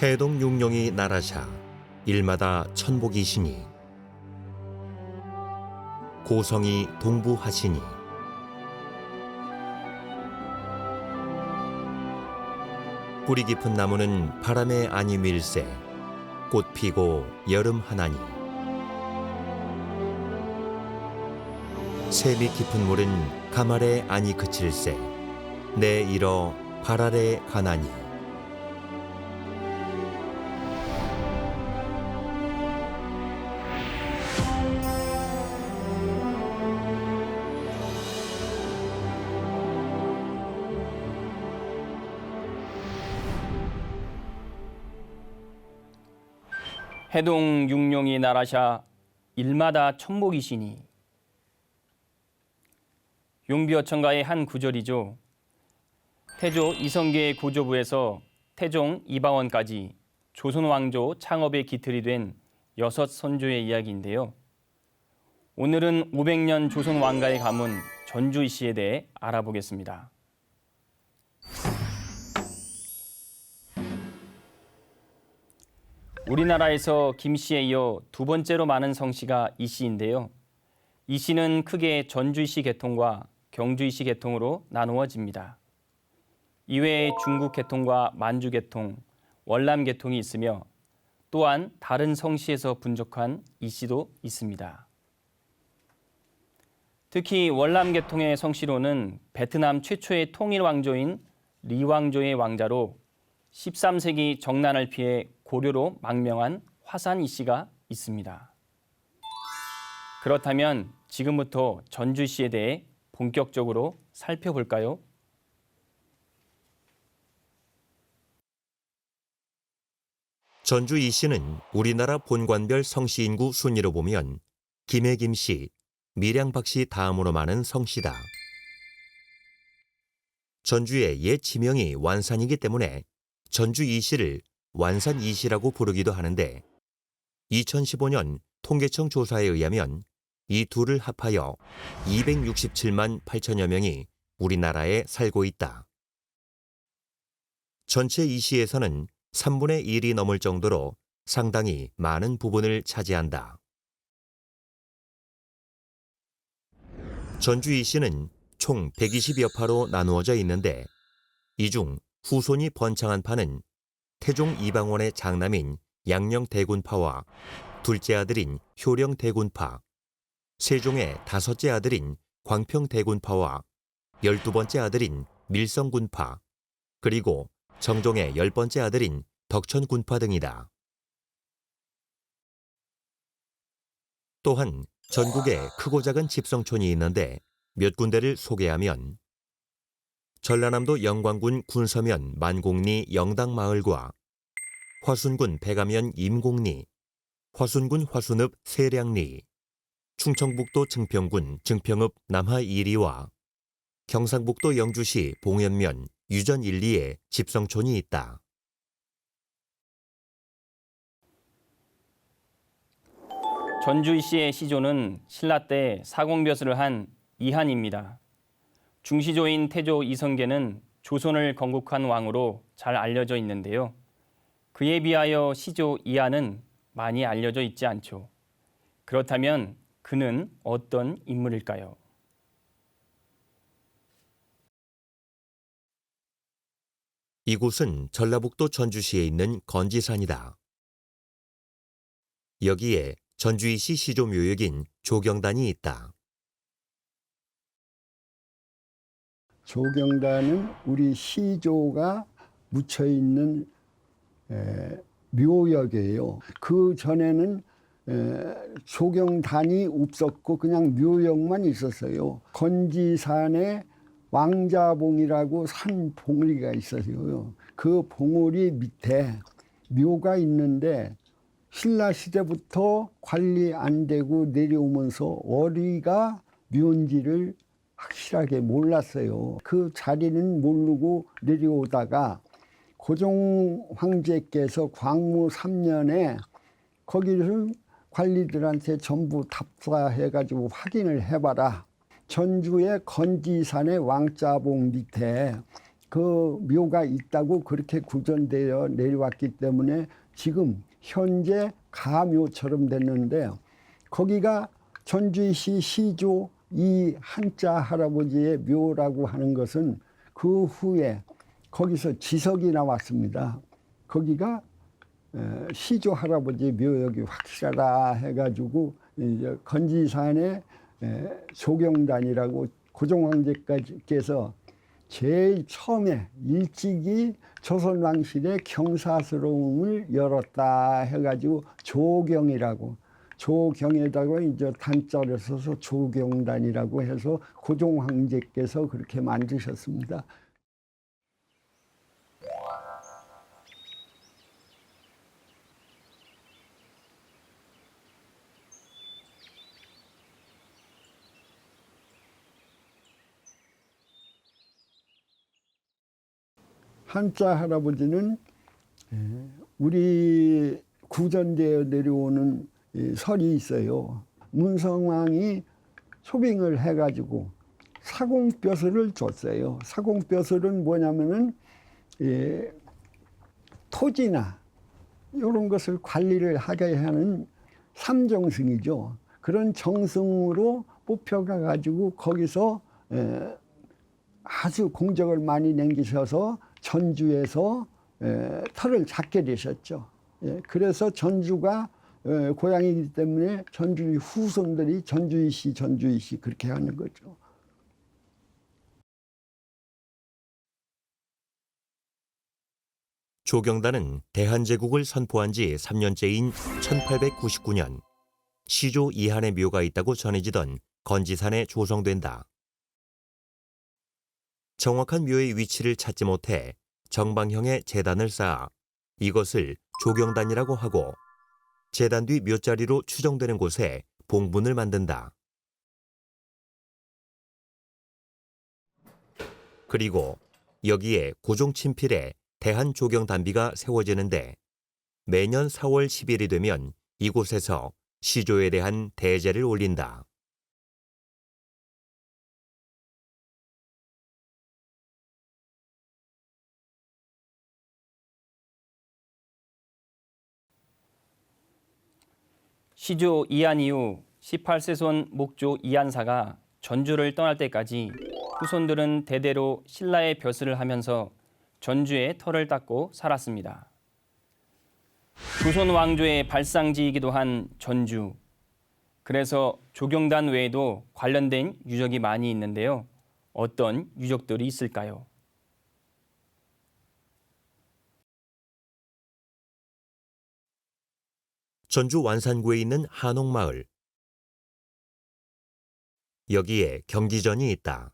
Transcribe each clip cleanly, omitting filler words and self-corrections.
해동 육룡이 나라샤 일마다 천복이시니 고성이 동부하시니 뿌리 깊은 나무는 바람에 아니 밀새 꽃 피고 여름 하나니 샘이 깊은 물은 가말에 아니 그칠새 내 이러 발아래 가나니 해동 육룡이 나라샤 일마다 천복이시니. 용비어천가의 한 구절이죠. 태조 이성계의 고조부에서 태종 이방원까지 조선 왕조 창업의 기틀이 된 6선조의 이야기인데요. 오늘은 500년 조선 왕가의 가문 전주이씨에 대해 알아보겠습니다. 우리나라에서 김씨에 이어 두 번째로 많은 성씨가 이씨인데요. 이씨는 크게 전주이씨 계통과 경주이씨 계통으로 나누어집니다. 이외에 중국 계통과 만주 계통, 월남 계통이 있으며 또한 다른 성씨에서 분족한 이씨도 있습니다. 특히 월남 계통의 성씨로는 베트남 최초의 통일 왕조인 리 왕조의 왕자로 13세기 정난을 피해 고려로 망명한 화산 이씨가 있습니다. 그렇다면 지금부터 전주이씨에 대해 본격적으로 살펴볼까요? 전주 이씨는 우리나라 본관별 성씨 인구 순위로 보면 김해 김씨, 밀양 박씨 다음으로 많은 성씨다. 전주의 옛 지명이 완산이기 때문에 전주 이씨를 완산 이씨라고 부르기도 하는데 2015년 통계청 조사에 의하면 이 둘을 합하여 267만 8천여 명이 우리나라에 살고 있다. 전체 이씨에서는 3분의 1이 넘을 정도로 상당히 많은 부분을 차지한다. 전주 이씨는 총 120여 파로 나누어져 있는데 이 중 후손이 번창한 파는 태종 이방원의 장남인 양녕대군파와 둘째 아들인 효령대군파, 세종의 다섯째 아들인 광평대군파와 12번째 아들인 밀성군파, 그리고 정종의 10번째 아들인 덕천군파 등이다. 또한 전국에 크고 작은 집성촌이 있는데 몇 군데를 소개하면 전라남도 영광군 군서면 만곡리 영당마을과 화순군 백암면 임곡리, 화순군 화순읍 세량리, 충청북도 증평군 증평읍 남하 1리와 경상북도 영주시 봉연면 유전 1리에 집성촌이 있다. 전주이씨의 시조는 신라 때 사공벼슬을 한 이한입니다. 중시조인 태조 이성계는 조선을 건국한 왕으로 잘 알려져 있는데요. 그에 비하여 시조 이한은 많이 알려져 있지 않죠. 그렇다면 그는 어떤 인물일까요? 이곳은 전라북도 전주시에 있는 건지산이다. 여기에 전주이씨 시조 묘역인 조경단이 있다. 조경단은 우리 시조가 묻혀 있는 묘역이에요. 그 전에는 조경단이 없었고 그냥 묘역만 있었어요. 건지산에 왕자봉이라고 산 봉우리가 있었어요. 그 봉우리 밑에 묘가 있는데 신라 시대부터 관리 안 되고 내려오면서 어디가 묘인지를 확실하게 몰랐어요. 그 자리는 모르고 내려오다가 고종 황제께서 광무 3년에 거기를 관리들한테 전부 답사해가지고 확인을 해봐라. 전주의 건지산의 왕자봉 밑에 그 묘가 있다고 그렇게 구전되어 내려왔기 때문에 지금 현재 가묘처럼 됐는데, 거기가 전주시 시조 이 한자 할아버지의 묘라고 하는 것은 그 후에 거기서 지석이 나왔습니다. 거기가 시조 할아버지 묘역이 확실하다 해가지고 이제 건지산에 조경단이라고 고종황제께서 제일 처음에 일찍이 조선왕실의 경사스러움을 열었다 해가지고 조경이라고, 조경에다가 이제 단자를 써서 조경단이라고 해서 고종황제께서 그렇게 만드셨습니다. 한자 할아버지는 우리 구전되어 내려오는 설이 있어요. 문성왕이 소빙을 해가지고 사공벼슬을 줬어요. 사공벼슬은 뭐냐면은 토지나 이런 것을 관리를 하게 하는 삼정승이죠. 그런 정승으로 뽑혀가 가지고 거기서 아주 공적을 많이 남기셔서 전주에서 터를 잡게 되셨죠. 그래서 전주가 고향이기 때문에 전주 후손들이 전주이시 전주이시 그렇게 하는 거죠. 조경단은 대한제국을 선포한 지 3년째인 1899년 시조 이한의 묘가 있다고 전해지던 건지산에 조성된다. 정확한 묘의 위치를 찾지 못해 정방형의 제단을 쌓아 이것을 조경단이라고 하고, 제단 뒤 묘자리로 추정되는 곳에 봉분을 만든다. 그리고 여기에 고종 친필에 대한조경단비가 세워지는데, 매년 4월 10일이 되면 이곳에서 시조에 대한 대제를 올린다. 시조 이한 이후 18세손 목조 이한사가 전주를 떠날 때까지 후손들은 대대로 신라의 벼슬을 하면서 전주에 터를 닦고 살았습니다. 조선 왕조의 발상지이기도 한 전주. 그래서 조경단 외에도 관련된 유적이 많이 있는데요. 어떤 유적들이 있을까요? 전주 완산구에 있는 한옥마을. 여기에 경기전이 있다.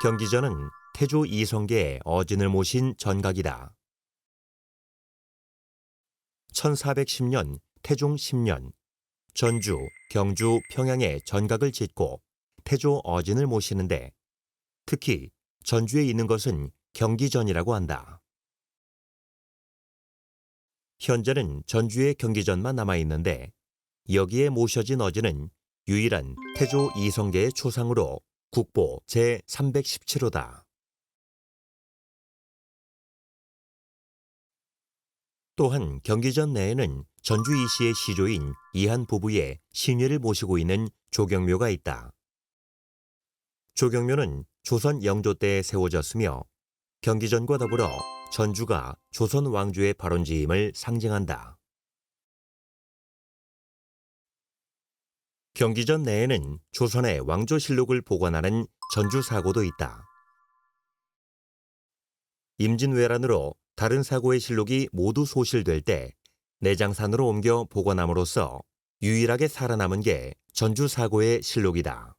경기전은 태조 이성계의 어진을 모신 전각이다. 1410년 태종 10년 전주, 경주, 평양에 전각을 짓고 태조 어진을 모시는데, 특히 전주에 있는 것은 경기전이라고 한다. 현재는 전주에 경기전만 남아있는데, 여기에 모셔진 어진은 유일한 태조 이성계의 초상으로 국보 제317호다. 또한 경기전 내에는 전주 이시의 시조인 이한 부부의 신유를 모시고 있는 조경묘가 있다. 조경묘는 조선 영조 때에 세워졌으며, 경기전과 더불어 전주가 조선 왕조의 발원지임을 상징한다. 경기전 내에는 조선의 왕조실록을 보관하는 전주사고도 있다. 임진왜란으로 다른 사고의 실록이 모두 소실될 때 내장산으로 옮겨 보관함으로써 유일하게 살아남은 게 전주사고의 실록이다.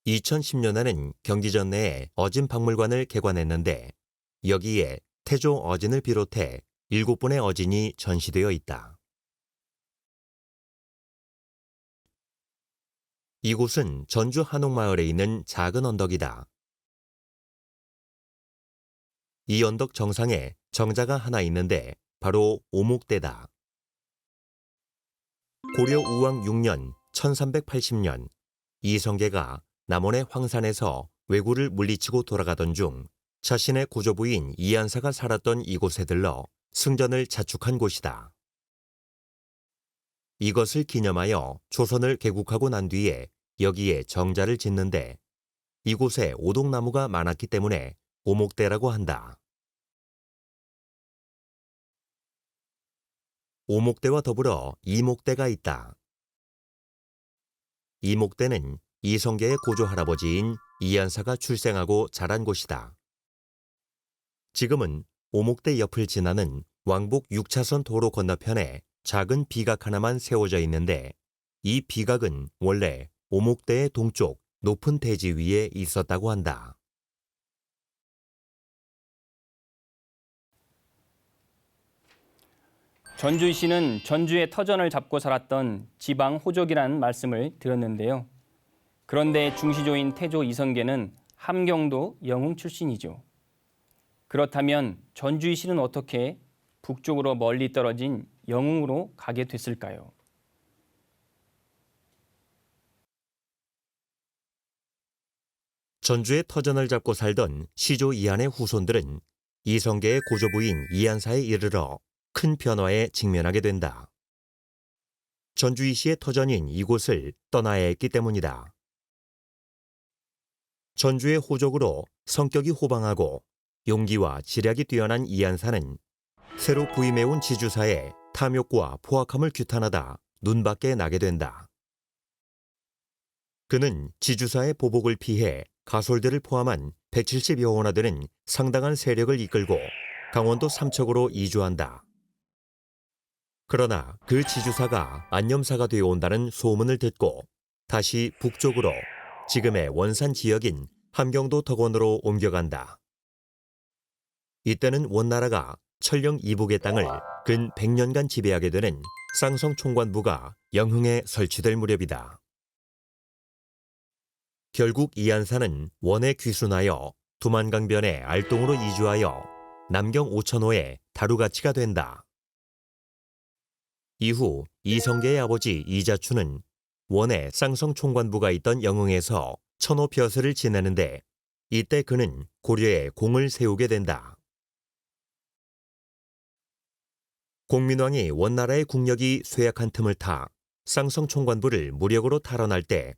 2010년에는 경기전 내에 어진박물관을 개관했는데, 여기에 태조 어진을 비롯해 7분의 어진이 전시되어 있다. 이곳은 전주 한옥마을에 있는 작은 언덕이다. 이 언덕 정상에 정자가 하나 있는데 바로 오목대다. 고려 우왕 6년 1380년 이성계가 남원의 황산에서 왜구를 물리치고 돌아가던 중 자신의 고조부인 이한사가 살았던 이곳에 들러 승전을 자축한 곳이다. 이것을 기념하여 조선을 개국하고 난 뒤에 여기에 정자를 짓는데 이곳에 오동나무가 많았기 때문에 오목대라고 한다. 오목대와 더불어 이목대가 있다. 이목대는 이성계의 고조 할아버지인 이한사가 출생하고 자란 곳이다. 지금은 오목대 옆을 지나는 왕복 6차선 도로 건너편에 작은 비각 하나만 세워져 있는데 이 비각은 원래 오목대의 동쪽 높은 대지 위에 있었다고 한다. 전주희 씨는 전주의 터전을 잡고 살았던 지방 호족이라는 말씀을 들었는데요. 그런데 중시조인 태조 이성계는 함경도 영흥 출신이죠. 그렇다면 전주희 씨는 어떻게 북쪽으로 멀리 떨어진 영흥으로 가게 됐을까요? 전주의 터전을 잡고 살던 시조 이한의 후손들은 이성계의 고조부인 이한사에 이르러 큰 변화에 직면하게 된다. 전주이 씨의 터전인 이곳을 떠나야 했기 때문이다. 전주의 호족으로 성격이 호방하고 용기와 지략이 뛰어난 이한사는 새로 부임해온 지주사의 탐욕과 포악함을 규탄하다 눈밖에 나게 된다. 그는 지주사의 보복을 피해 가솔들을 포함한 170여 호나 되는 상당한 세력을 이끌고 강원도 삼척으로 이주한다. 그러나 그 지주사가 안념사가 되어 온다는 소문을 듣고 다시 북쪽으로 지금의 원산 지역인 함경도 덕원으로 옮겨간다. 이때는 원나라가 천령 이북의 땅을 근 100년간 지배하게 되는 쌍성 총관부가 영흥에 설치될 무렵이다. 결국 이한사는 원에 귀순하여 두만강변의 알동으로 이주하여 남경 5천호의 다루가치가 된다. 이후 이성계의 아버지 이자추는 원에 쌍성 총관부가 있던 영흥에서 천호 벼슬을 지내는데 이때 그는 고려에 공을 세우게 된다. 공민왕이 원나라의 국력이 쇠약한 틈을 타 쌍성 총관부를 무력으로 탈환할 때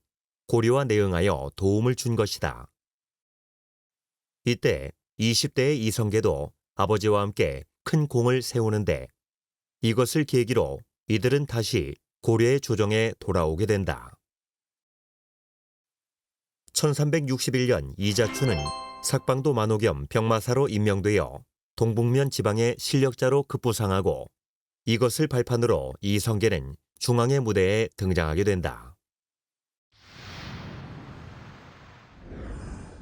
고려와 내응하여 도움을 준 것이다. 이때 20대의 이성계도 아버지와 함께 큰 공을 세우는데 이것을 계기로 이들은 다시 고려의 조정에 돌아오게 된다. 1361년 이자추는 삭방도 만호 겸 병마사로 임명되어 동북면 지방의 실력자로 급부상하고 이것을 발판으로 이성계는 중앙의 무대에 등장하게 된다.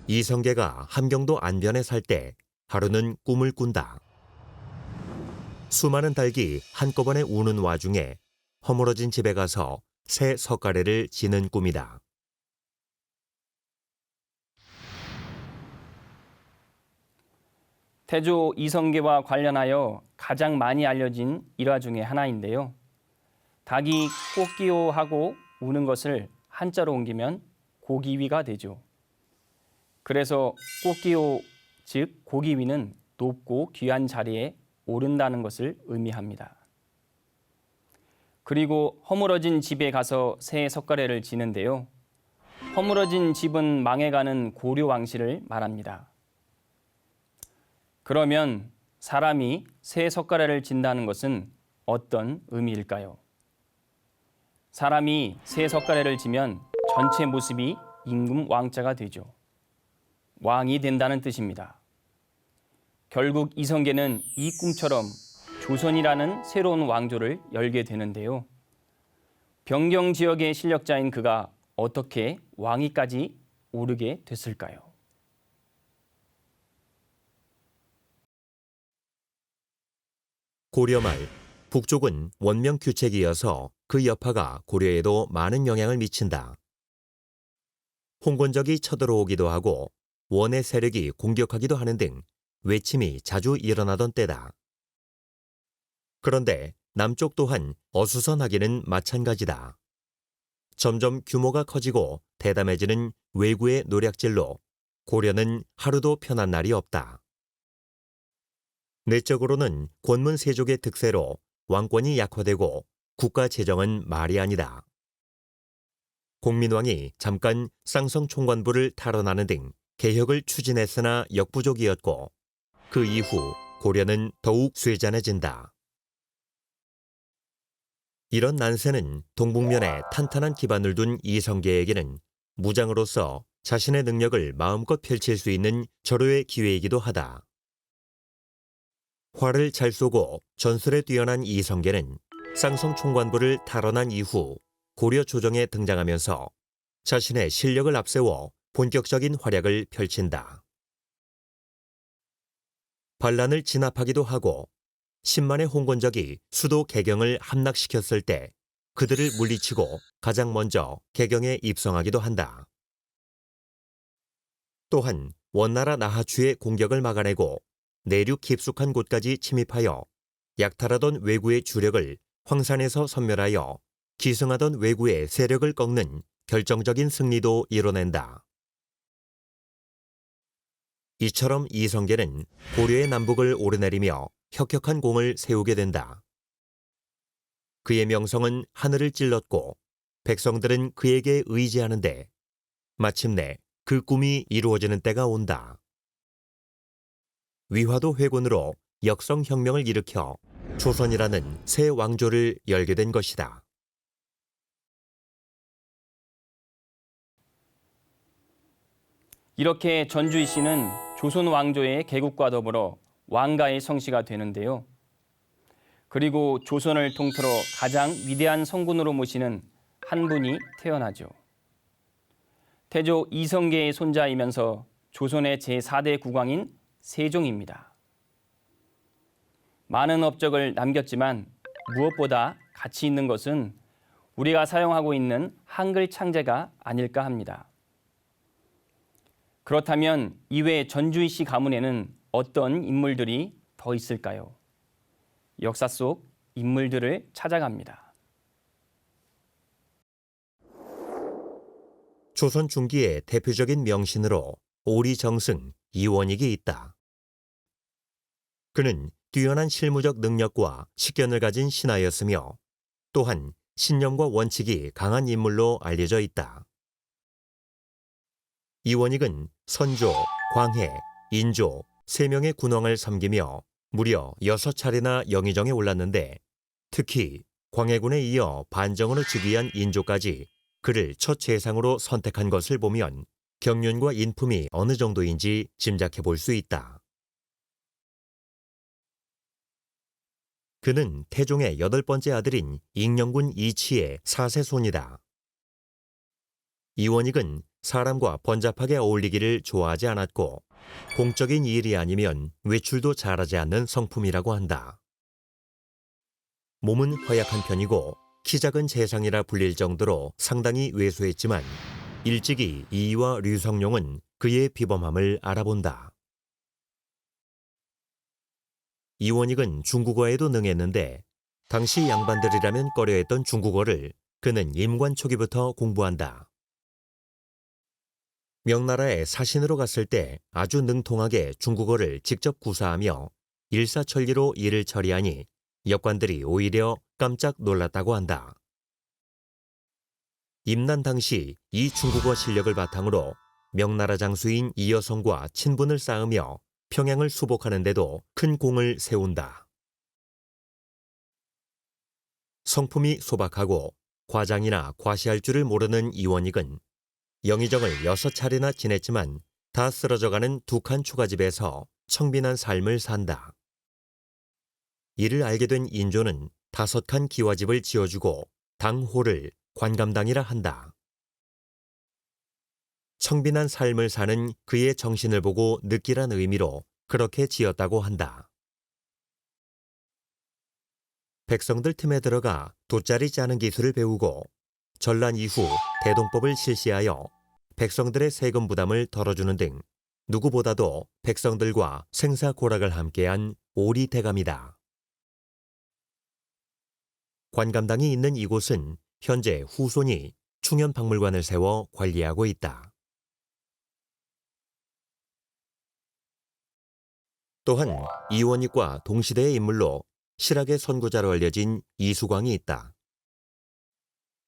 이성계가 함경도 안변에 살 때 하루는 꿈을 꾼다. 수많은 닭이 한꺼번에 우는 와중에 허물어진 집에 가서 새 석가래를 지는 꿈이다. 태조 이성계와 관련하여 가장 많이 알려진 일화 중에 하나인데요. 닭이 꼬끼오하고 우는 것을 한자로 옮기면 고기위가 되죠. 그래서 꼬끼오, 즉 고기위는 높고 귀한 자리에 오른다는 것을 의미합니다. 그리고 허물어진 집에 가서 새 석가래를 지는데요. 허물어진 집은 망해가는 고려 왕실을 말합니다. 그러면 사람이 새 석가래를 진다는 것은 어떤 의미일까요? 사람이 새 석가래를 지면 전체 모습이 임금 왕자가 되죠. 왕이 된다는 뜻입니다. 결국 이성계는 이 꿈처럼 조선이라는 새로운 왕조를 열게 되는데요. 변경 지역의 실력자인 그가 어떻게 왕위까지 오르게 됐을까요? 고려 말 북쪽은 원명 규책이어서 그 여파가 고려에도 많은 영향을 미친다. 홍건적이 쳐들어오기도 하고 원의 세력이 공격하기도 하는 등 외침이 자주 일어나던 때다. 그런데 남쪽 또한 어수선하기는 마찬가지다. 점점 규모가 커지고 대담해지는 왜구의 노략질로 고려는 하루도 편한 날이 없다. 내적으로는 권문 세족의 득세로 왕권이 약화되고 국가 재정은 말이 아니다. 공민왕이 잠깐 쌍성 총관부를 탈환하는 등 개혁을 추진했으나 역부족이었고 그 이후 고려는 더욱 쇠잔해진다. 이런 난세는 동북면에 탄탄한 기반을 둔 이성계에게는 무장으로서 자신의 능력을 마음껏 펼칠 수 있는 절호의 기회이기도 하다. 활을 잘 쏘고 전술에 뛰어난 이성계는 쌍성 총관부를 탈환한 이후 고려 조정에 등장하면서 자신의 실력을 앞세워 본격적인 활약을 펼친다. 반란을 진압하기도 하고 10만의 홍건적이 수도 개경을 함락시켰을 때 그들을 물리치고 가장 먼저 개경에 입성하기도 한다. 또한 원나라 나하추의 공격을 막아내고 내륙 깊숙한 곳까지 침입하여 약탈하던 왜구의 주력을 황산에서 섬멸하여 기승하던 왜구의 세력을 꺾는 결정적인 승리도 이뤄낸다. 이처럼 이성계는 고려의 남북을 오르내리며 혁혁한 공을 세우게 된다. 그의 명성은 하늘을 찔렀고 백성들은 그에게 의지하는데 마침내 그 꿈이 이루어지는 때가 온다. 위화도 회군으로 역성혁명을 일으켜 조선이라는 새 왕조를 열게 된 것이다. 이렇게 전주이 씨는 조선 왕조의 개국과 더불어 왕가의 성씨가 되는데요. 그리고 조선을 통틀어 가장 위대한 성군으로 모시는 한 분이 태어나죠. 태조 이성계의 손자이면서 조선의 제4대 국왕인 세종입니다. 많은 업적을 남겼지만 무엇보다 가치 있는 것은 우리가 사용하고 있는 한글 창제가 아닐까 합니다. 그렇다면 이외 전주이 씨 가문에는 어떤 인물들이 더 있을까요? 역사 속 인물들을 찾아갑니다. 조선 중기의 대표적인 명신으로 오리정승 이원익이 있다. 그는 뛰어난 실무적 능력과 식견을 가진 신하였으며 또한 신념과 원칙이 강한 인물로 알려져 있다. 이원익은 선조, 광해, 인조 3명의 군왕을 섬기며 무려 6차례나 영의정에 올랐는데 특히 광해군에 이어 반정으로 즉위한 인조까지 그를 첫 재상으로 선택한 것을 보면 경륜과 인품이 어느 정도인지 짐작해 볼 수 있다. 그는 태종의 8번째 아들인 익령군 이치의 4세 손이다. 이원익은 사람과 번잡하게 어울리기를 좋아하지 않았고 공적인 일이 아니면 외출도 잘하지 않는 성품이라고 한다. 몸은 허약한 편이고 키 작은 재상이라 불릴 정도로 상당히 왜소했지만 일찍이 이이와 류성룡은 그의 비범함을 알아본다. 이원익은 중국어에도 능했는데 당시 양반들이라면 꺼려했던 중국어를 그는 임관 초기부터 공부한다. 명나라에 사신으로 갔을 때 아주 능통하게 중국어를 직접 구사하며 일사천리로 일을 처리하니 역관들이 오히려 깜짝 놀랐다고 한다. 임난 당시 이 중국어 실력을 바탕으로 명나라 장수인 이여성과 친분을 쌓으며 평양을 수복하는 데도 큰 공을 세운다. 성품이 소박하고 과장이나 과시할 줄을 모르는 이원익은 영의정을 6차례나 지냈지만 다 쓰러져가는 두 칸 초가집에서 청빈한 삶을 산다. 이를 알게 된 인조는 5칸 기와집을 지어주고 당호를 관감당이라 한다. 청빈한 삶을 사는 그의 정신을 보고 느끼란 의미로 그렇게 지었다고 한다. 백성들 틈에 들어가 돗자리 짜는 기술을 배우고 전란 이후 대동법을 실시하여 백성들의 세금 부담을 덜어주는 등 누구보다도 백성들과 생사고락을 함께한 오리대감이다. 관감당이 있는 이곳은 현재 후손이 충현박물관을 세워 관리하고 있다. 또한 이원익과 동시대의 인물로 실학의 선구자로 알려진 이수광이 있다.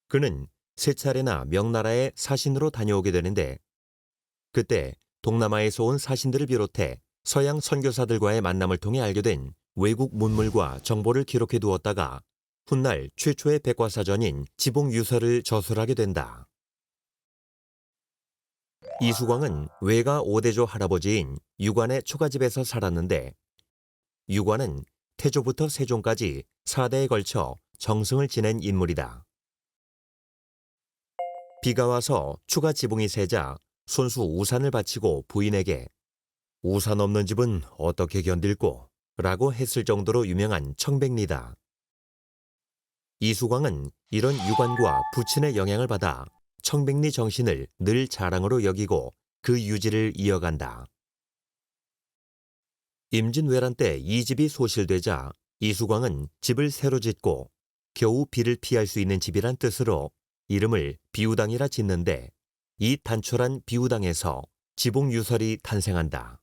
그는 세 차례나 명나라의 사신으로 다녀오게 되는데 그때 동남아에서 온 사신들을 비롯해 서양 선교사들과의 만남을 통해 알게 된 외국 문물과 정보를 기록해 두었다가 훗날 최초의 백과사전인 지봉유서를 저술하게 된다. 이수광은 외가 5대조 할아버지인 유관의 초가집에서 살았는데 유관은 태조부터 세종까지 4대에 걸쳐 정승을 지낸 인물이다. 비가 와서 추가 지붕이 새자 손수 우산을 바치고 부인에게 우산 없는 집은 어떻게 견딜꼬? 라고 했을 정도로 유명한 청백리다. 이수광은 이런 유관과 부친의 영향을 받아 청백리 정신을 늘 자랑으로 여기고 그 유지를 이어간다. 임진왜란 때 이 집이 소실되자 이수광은 집을 새로 짓고 겨우 비를 피할 수 있는 집이란 뜻으로 이름을 비우당이라 짓는데 이 단촐한 비우당에서 지봉유설이 탄생한다.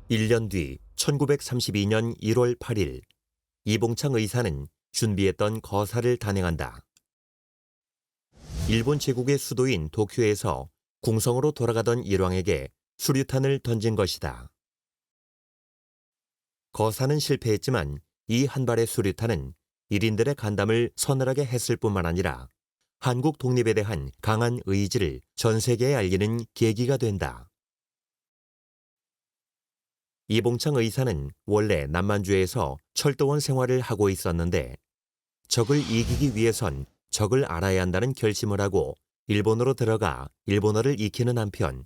일 년 뒤 1932년 1월 8일 이봉창 의사는 준비했던 거사를 단행한다. 일본 제국의 수도인 도쿄에서 궁성으로 돌아가던 일왕에게 수류탄을 던진 것이다. 거사는 실패했지만 이 한 발의 수류탄은 일인들의 간담을 서늘하게 했을 뿐만 아니라 한국 독립에 대한 강한 의지를 전 세계에 알리는 계기가 된다. 이봉창 의사는 원래 남만주에서 철도원 생활을 하고 있었는데 적을 이기기 위해선 적을 알아야 한다는 결심을 하고 일본으로 들어가 일본어를 익히는 한편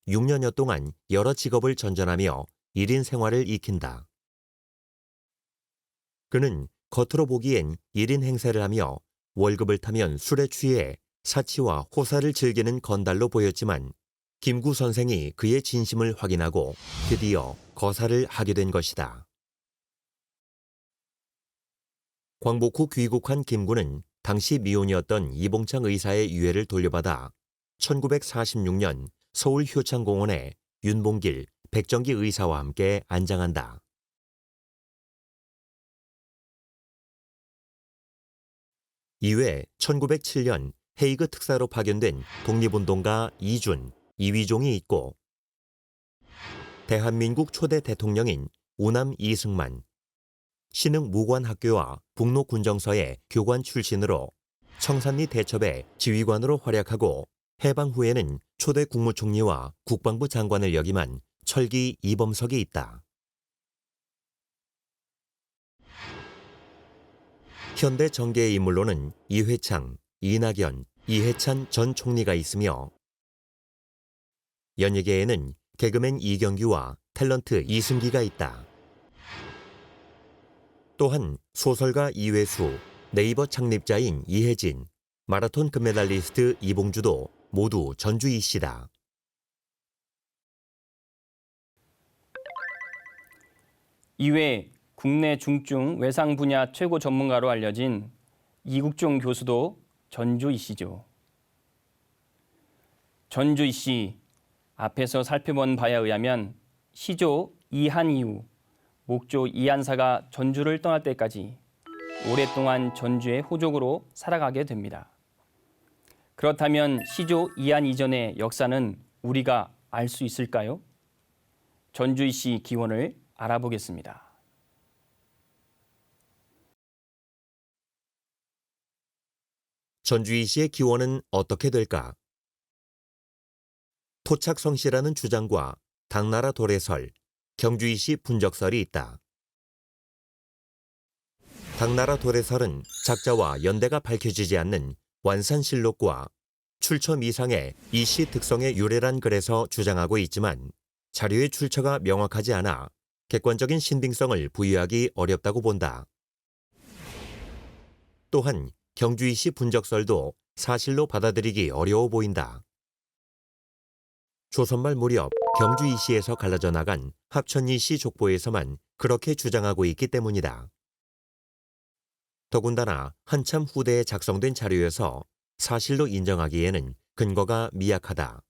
6년여 동안 여러 직업을 전전하며 1인 생활을 익힌다. 그는 겉으로 보기엔 1인 행세를 하며 월급을 타면 술에 취해 사치와 호사를 즐기는 건달로 보였지만 김구 선생이 그의 진심을 확인하고 드디어 거사를 하게 된 것이다. 광복 후 귀국한 김구는 당시 미혼이었던 이봉창 의사의 유해를 돌려받아 1946년 서울 효창공원에 윤봉길, 백정기 의사와 함께 안장한다. 이외 1907년 헤이그 특사로 파견된 독립운동가 이준, 이위종이 있고 대한민국 초대 대통령인 우남 이승만, 신흥무관학교와 북로군정서의 교관 출신으로 청산리 대첩의 지휘관으로 활약하고 해방 후에는 초대 국무총리와 국방부 장관을 역임한 철기 이범석이 있다. 현대 정계의 인물로는 이회창, 이낙연, 이해찬 전 총리가 있으며 연예계에는 개그맨 이경규와 탤런트 이승기가 있다. 또한 소설가 이회수, 네이버 창립자인 이혜진, 마라톤 금메달리스트 이봉주도 모두 전주 이씨다. 이외 국내 중증 외상 분야 최고 전문가로 알려진 이국종 교수도 전주 이씨죠. 전주 이씨, 앞에서 살펴본 바에 의하면 시조 이한 이후 목조 이한사가 전주를 떠날 때까지 오랫동안 전주의 호족으로 살아가게 됩니다. 그렇다면 시조 이한 이전의 역사는 우리가 알 수 있을까요? 전주 이씨 기원을 알아보겠습니다. 전주 이씨의 기원은 어떻게 될까? 토착성씨라는 주장과 당나라 도래설, 경주 이씨 분적설이 있다. 당나라 도래설은 작자와 연대가 밝혀지지 않는 완산실록과 출처미상의 이씨 특성의 유래란 글에서 주장하고 있지만 자료의 출처가 명확하지 않아 객관적인 신빙성을 부여하기 어렵다고 본다. 또한 경주이 씨 분적설도 사실로 받아들이기 어려워 보인다. 조선말 무렵 경주이 씨에서 갈라져 나간 합천이 씨 족보에서만 그렇게 주장하고 있기 때문이다. 더군다나 한참 후대에 작성된 자료여서 사실로 인정하기에는 근거가 미약하다.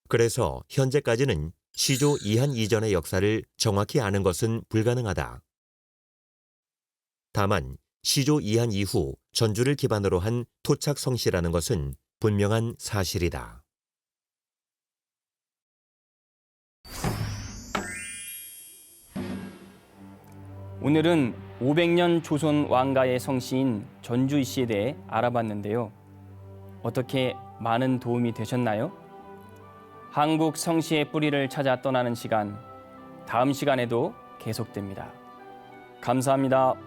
그래서 현재까지는 시조 이한 이전의 역사를 정확히 아는 것은 불가능하다. 다만 시조 이한 이후 전주를 기반으로 한 토착 성씨라는 것은 분명한 사실이다. 오늘은 500년 조선 왕가의 성씨인 전주이 씨에 대해 알아봤는데요. 어떻게 많은 도움이 되셨나요? 한국 성씨의 뿌리를 찾아 떠나는 시간, 다음 시간에도 계속됩니다. 감사합니다.